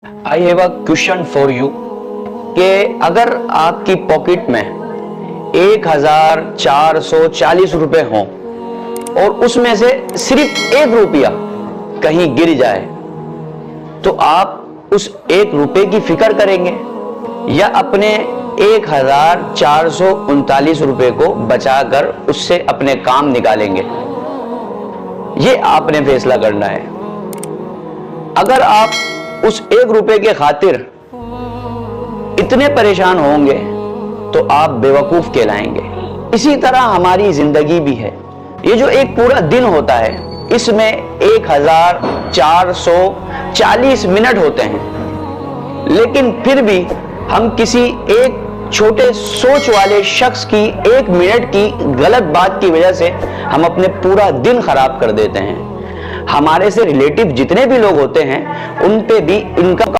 I have a question for you कि अगर आपकी पॉकेट में 1440 रुपए हों और उसमें से सिर्फ 1 रुपया कहीं गिर जाए तो आप उस 1 रुपए की फिक्र करेंगे या अपने 1439 रुपए को बचाकर उससे अपने काम निकालेंगे? ये आपने फैसला करना है। अगर आप उस 1 रुपए के खातिर इतने परेशान होंगे तो आप बेवकूफ कहलाएंगे। इसी तरह हमारी जिंदगी भी है। ये जो एक पूरा दिन होता है इसमें 1440 मिनट होते हैं, लेकिन फिर भी हम किसी एक छोटे सोच वाले शख्स की 1 मिनट की गलत बात की वजह से हम अपने पूरा दिन खराब कर देते हैं। हमारे से रिलेटिव जितने भी लोग होते हैं उन पे भी इनका